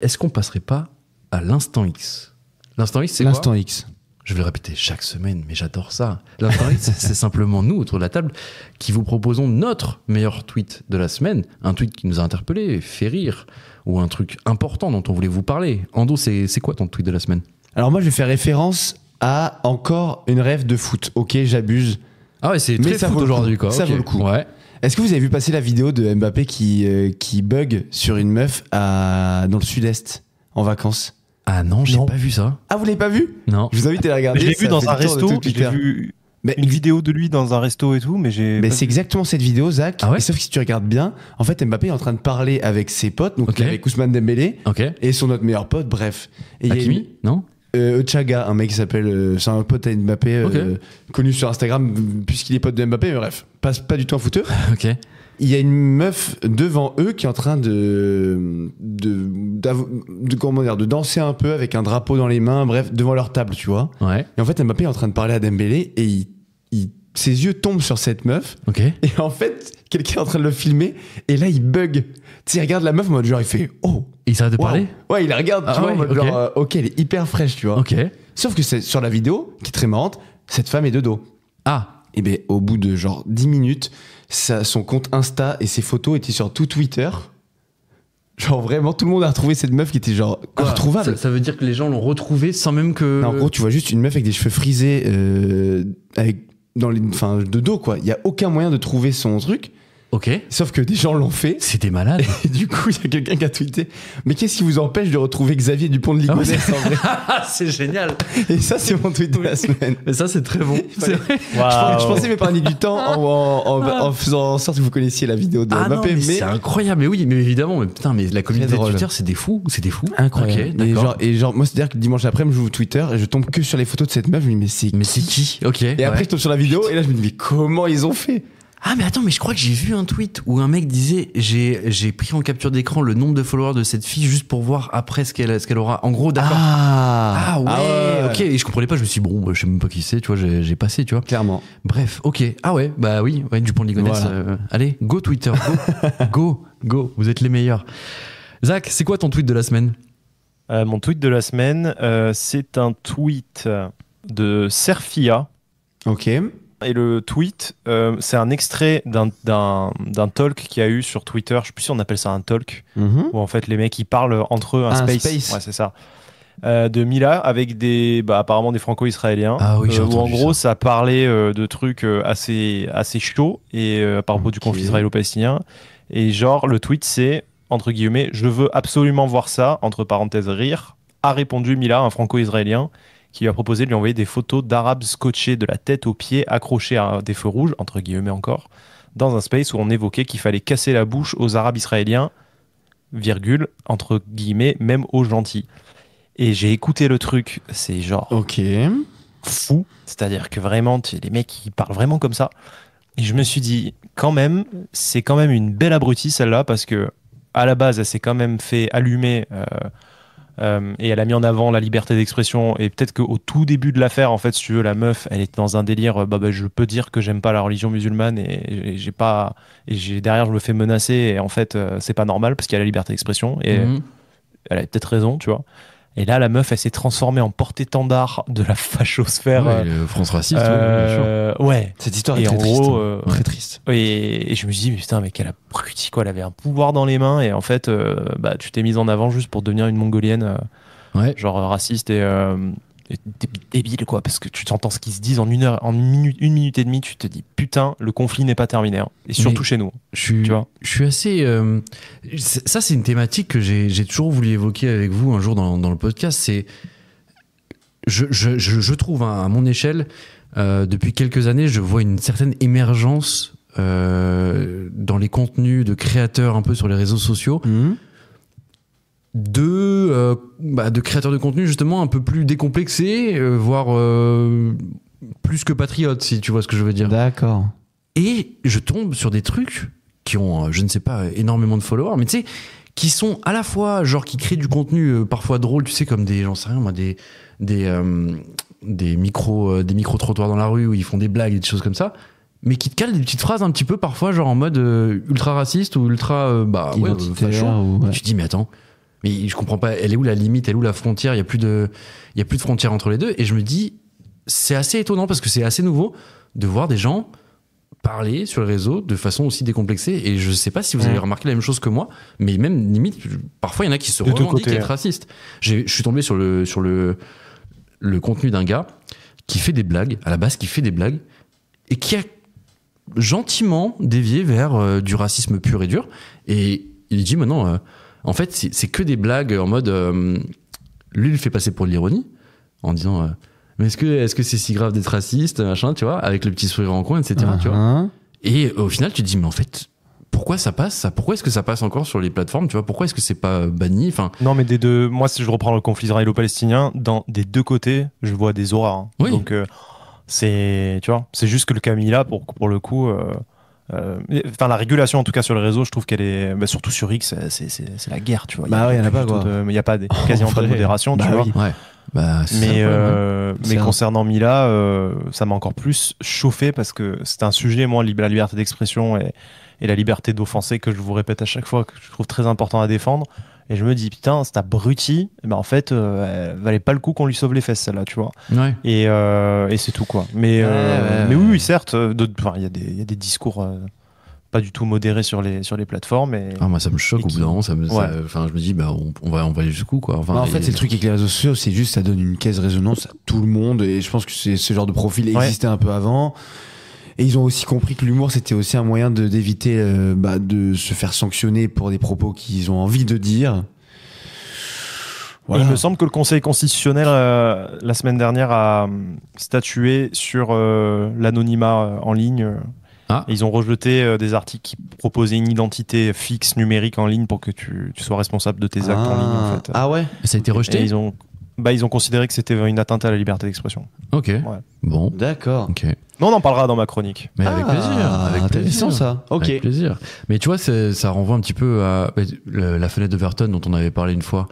Est-ce qu'on passerait pas à l'instant X? L'instant X, c'est quoi? L'instant X. Je vais le répéter chaque semaine, mais j'adore ça. L'instant X, c'est simplement nous, autour de la table, qui vous proposons notre meilleur tweet de la semaine. Un tweet qui nous a interpellés, fait rire, ou un truc important dont on voulait vous parler. Ando, c'est quoi ton tweet de la semaine? Alors moi, je vais faire référence à encore une rêve de foot. Ok, j'abuse. Ah ouais, c'est Mais très ça foot vaut le aujourd'hui, coup. quoi. Ça Ok. vaut le coup. Ouais. Est-ce que vous avez vu passer la vidéo de Mbappé qui bug sur une meuf dans le sud-est, en vacances? Ah non, j'ai Non. pas vu ça. Ah, vous l'avez pas vu? Non. Je vous invite à la regarder. Je l'ai ça vu dans fait un le tour de resto, tout j'ai Twitter. vu Mais une vidéo de lui dans un resto et tout, mais j'ai. Mais pas c'est vu. exactement cette vidéo, Zach. Ah ouais Et sauf que si tu regardes bien, en fait, Mbappé est en train de parler avec ses potes, donc Ok. avec Ousmane Dembélé Ok. et son autre meilleur pote, bref. Et il y a Hakimi? Non? Chaga, un mec qui s'appelle, c'est un pote à Mbappé, Ok. connu sur Instagram puisqu'il est pote de Mbappé, mais bref, pas du tout un footeux. Ok. Il y a une meuf devant eux qui est en train de danser un peu avec un drapeau dans les mains, bref, devant leur table, tu vois. Ouais. Et en fait, Mbappé est en train de parler à Dembélé et ses yeux tombent sur cette meuf. Ok. Et en fait, quelqu'un est en train de le filmer et là, il bug. Tu sais, il regarde la meuf en mode genre, il fait oh. Et il s'arrête de Waouh. parler? Ouais, il la regarde, tu Ah vois, ouais, en mode ok. genre, ok, elle est hyper fraîche, tu vois. Ok. Sauf que c'est sur la vidéo, qui est très marrante, cette femme est de dos. Ah. Et bien, au bout de genre 10 minutes, son compte Insta et ses photos étaient sur tout Twitter. Genre vraiment, tout le monde a retrouvé cette meuf qui était genre retrouvable. Ça veut dire que les gens l'ont retrouvée sans même que. Non, en gros, tu vois juste une meuf avec des cheveux frisés, de dos, quoi. Il y a aucun moyen de trouver son truc. Ok. Sauf que des gens l'ont fait. C'était malade. Et du coup, il y a quelqu'un qui a tweeté. Mais qu'est-ce qui vous empêche de retrouver Xavier Dupont de Ligonnès en vrai? Ah, c'est génial. Et ça, c'est mon tweet de la semaine. Mais ça, c'est très bon. C'est vrai. Waouh. Je pensais m'épargner du temps en faisant en sorte que vous connaissiez la vidéo de Ah non, Mbappé. mais c'est incroyable. Mais oui, mais évidemment. Mais putain, mais la communauté Très drôle. Twitter, c'est des fous. C'est des fous. Incroyable. Ok, d'accord. Et genre, moi, c'est-à-dire que le dimanche après, je joue Twitter et je tombe que sur les photos de cette meuf. Je me dis, mais c'est Mais c'est qui? Ok. Et après, je tombe sur la vidéo et là, je me dis, mais comment ils ont fait? Ah, mais attends, mais je crois que j'ai vu un tweet où un mec disait j'ai pris en capture d'écran le nombre de followers de cette fille juste pour voir après ce qu'elle aura. En gros, d'accord. Ah ouais, ok. Et je comprenais pas, je me suis dit, bon, je sais même pas qui c'est, tu vois, j'ai passé, tu vois. Clairement. Bref, ok. Ah ouais, bah oui, ouais, Dupont de Ligonnès. Voilà. Allez, go Twitter, go, vous êtes les meilleurs. Zach, c'est quoi ton tweet de la semaine? Mon tweet de la semaine, c'est un tweet de Serfia. Ok. Et le tweet, c'est un extrait d'un talk qu'il y a eu sur Twitter. Je sais plus si on appelle ça un talk, où en fait les mecs ils parlent entre eux, un space. Ouais, c'est ça. De Mila avec apparemment des franco-israéliens. Ah oui, j'ai où en entendu gros ça. ça parlait de trucs assez chauds et par rapport du conflit israélo-palestinien. Et genre le tweet c'est entre guillemets, je veux absolument voir ça, entre parenthèses rire, a répondu Mila, un franco-israélien, qui lui a proposé de lui envoyer des photos d'arabes scotchés de la tête aux pieds, accrochés à des feux rouges, entre guillemets encore, dans un space où on évoquait qu'il fallait casser la bouche aux arabes israéliens, virgule, entre guillemets, même aux gentils. Et j'ai écouté le truc, c'est genre Ok. fou, c'est-à-dire que vraiment, les mecs, ils parlent vraiment comme ça. Et je me suis dit, quand même, c'est quand même une belle abrutie celle-là, parce que à la base, elle s'est quand même fait allumer et elle a mis en avant la liberté d'expression. Et peut-être qu'au tout début de l'affaire, en fait, si tu veux, la meuf, elle était dans un délire. Je peux dire que j'aime pas la religion musulmane et derrière, je me fais menacer. Et en fait, c'est pas normal parce qu'il y a la liberté d'expression. Et elle a peut-être raison, tu vois. Et là, la meuf, elle s'est transformée en porte-étendard de la fachosphère. Ouais, le France raciste, bien sûr. Ouais. Cette histoire est Et très en triste. gros, Très triste. Et je me suis dit, mais putain, mais quelle abrutie, quoi. Elle avait un pouvoir dans les mains et en fait, tu t'es mise en avant juste pour devenir une mongolienne, Ouais. genre raciste et débile, quoi. Parce que tu t'entends ce qu'ils se disent en une minute et demie, tu te dis, putain, le conflit n'est pas terminé. Hein. Et surtout Mais chez nous. Je suis assez. Ça, c'est une thématique que j'ai toujours voulu évoquer avec vous un jour dans le podcast. C'est. Je trouve, hein, à mon échelle, depuis quelques années, je vois une certaine émergence dans les contenus de créateurs un peu sur les réseaux sociaux. De créateurs de contenu justement un peu plus décomplexés, voire plus que patriotes, si tu vois ce que je veux dire. D'accord. Et je tombe sur des trucs qui ont, je ne sais pas, énormément de followers, mais tu sais, qui sont à la fois, genre, qui créent du contenu parfois drôle, tu sais, comme des, j'en sais rien, moi, des micro-trottoirs dans la rue où ils font des blagues et des choses comme ça, mais qui te calent des petites phrases un petit peu parfois, genre en mode ultra raciste ou ultra, Identitaire facho. ou, ouais. Tu te dis, mais attends, Mais je comprends pas, elle est où la limite, elle est où la frontière? Il y a plus de frontière entre les deux. Et je me dis, c'est assez étonnant parce que c'est assez nouveau de voir des gens parler sur les réseaux de façon aussi décomplexée. Et je sais pas si vous avez remarqué la même chose que moi, mais même limite, parfois il y en a qui se revendiquent être racistes. Je suis tombé sur le contenu d'un gars qui fait des blagues, à la base qui fait des blagues, et qui a gentiment dévié vers du racisme pur et dur. Et il dit maintenant, en fait, c'est que des blagues en mode... lui, il le fait passer pour de l'ironie, en disant... mais est-ce que c'est si grave d'être raciste, machin, tu vois, avec le petit sourire en coin, etc. Tu vois. Et au final, tu te dis, mais en fait, pourquoi ça passe ça? Pourquoi est-ce que ça passe encore sur les plateformes, tu vois? Pourquoi est-ce que c'est pas banni? Enfin, non, mais des deux, moi, si je reprends le conflit israélo-palestinien, des deux côtés, je vois des auras. Hein. Oui. Donc, c'est, tu vois, c'est juste que le Camilla, pour le coup, la régulation en tout cas sur les réseaux, je trouve qu'elle est, surtout sur X, c'est la guerre, tu vois. Bah ouais, il y en a pas quoi. Il y a pas quasiment pas de modération, tu vois. Oui. ouais. Bah, Mais concernant Mila, ça m'a encore plus chauffé parce que c'est un sujet, moi, la liberté d'expression et la liberté d'offenser, que je vous répète à chaque fois, que je trouve très important à défendre. Et je me dis, putain, cet abruti, en fait, elle valait pas le coup qu'on lui sauve les fesses, celle-là, tu vois. Ouais. Et c'est tout, quoi. Mais oui, certes, il y a des discours pas du tout modérés sur les plateformes. Moi, ça me choque au bout d'un moment. Je me dis, on va aller jusqu'où, quoi. Enfin, en fait, c'est le truc avec les réseaux sociaux, c'est juste, ça donne une caisse résonance à tout le monde. Et je pense que ce genre de profil existait un peu avant. Et ils ont aussi compris que l'humour, c'était aussi un moyen d'éviter de se faire sanctionner pour des propos qu'ils ont envie de dire. Voilà. Il me semble que le Conseil constitutionnel, la semaine dernière, a statué sur l'anonymat en ligne. Et ils ont rejeté des articles qui proposaient une identité fixe numérique en ligne pour que tu sois responsable de tes actes en ligne. En fait. Ah ouais? Ça a été rejeté? Et ils ont considéré que c'était une atteinte à la liberté d'expression. Ok. Ouais. Bon. D'accord. Ok. Mais on en parlera dans ma chronique. Mais avec plaisir. Avec intéressant plaisir. ça. Ok. Avec plaisir. Mais tu vois, ça renvoie un petit peu à la fenêtre d'Overton dont on avait parlé une fois,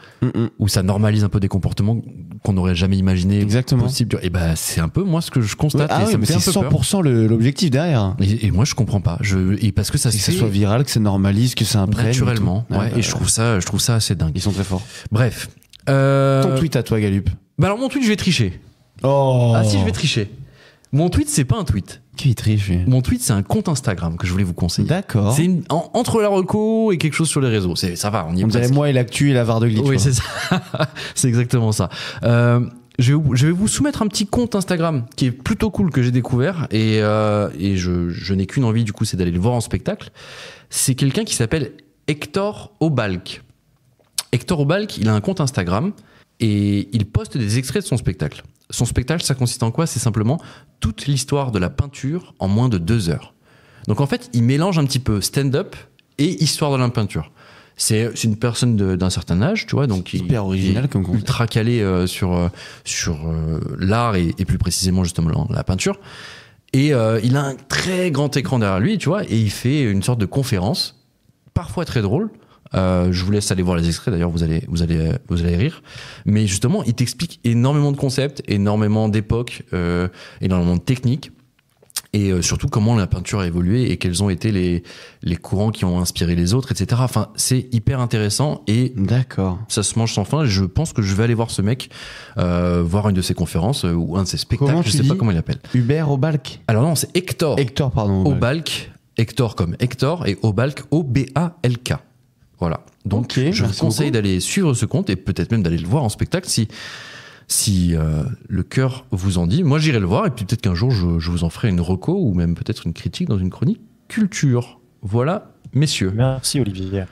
où ça normalise un peu des comportements qu'on n'aurait jamais imaginé possible. Et c'est un peu moi ce que je constate. Ouais, ça me fait c'est un peu 100% l'objectif derrière. Et moi, je comprends pas. Et parce que ça que ça soit viral, que ça normalise, que ça imprègne. Naturellement. Et je trouve ça assez dingue. Ils sont très forts. Bref. Ton tweet à toi, Galup. Alors mon tweet, je vais tricher. Oh. Ah si, je vais tricher. Mon tweet, c'est pas un tweet. Qui triche? Mon tweet, c'est un compte Instagram que je voulais vous conseiller. D'accord. C'est entre la reco et quelque chose sur les réseaux. Ça va, on y est. On dirait moi et l'actu et la VAR de glitch. Oui, c'est ça. C'est exactement ça. Je vais vous soumettre un petit compte Instagram qui est plutôt cool, que j'ai découvert et je n'ai qu'une envie, du coup, c'est d'aller le voir en spectacle. C'est quelqu'un qui s'appelle Hector Obalk. Hector Obalk, il a un compte Instagram et il poste des extraits de son spectacle. Son spectacle, ça consiste en quoi? C'est simplement toute l'histoire de la peinture en moins de 2 heures. Donc en fait, il mélange un petit peu stand-up et histoire de la peinture. C'est une personne d'un certain âge, tu vois, donc hyper original comme concept. Ultra calé sur l'art et plus précisément justement la peinture. Et il a un très grand écran derrière lui, tu vois, et il fait une sorte de conférence, parfois très drôle. Je vous laisse aller voir les extraits, d'ailleurs vous allez rire. Mais justement, il t'explique énormément de concepts, énormément d'époques, énormément de techniques. Et surtout comment la peinture a évolué et quels ont été les courants qui ont inspiré les autres, etc. Enfin, c'est hyper intéressant et d'accord. Ça se mange sans fin. Je pense que je vais aller voir ce mec, voir une de ses conférences ou un de ses spectacles. Comment je sais pas comment il l'appelle. Hubert Obalk. Alors non, c'est Hector. Hector, pardon. Obalk. Hector comme Hector et Obalk, O-B-A-L-K. Voilà. Donc, je vous conseille d'aller suivre ce compte et peut-être même d'aller le voir en spectacle si le cœur vous en dit. Moi, j'irai le voir et puis peut-être qu'un jour, je vous en ferai une reco ou même peut-être une critique dans une chronique culture. Voilà, messieurs. Merci, Olivier.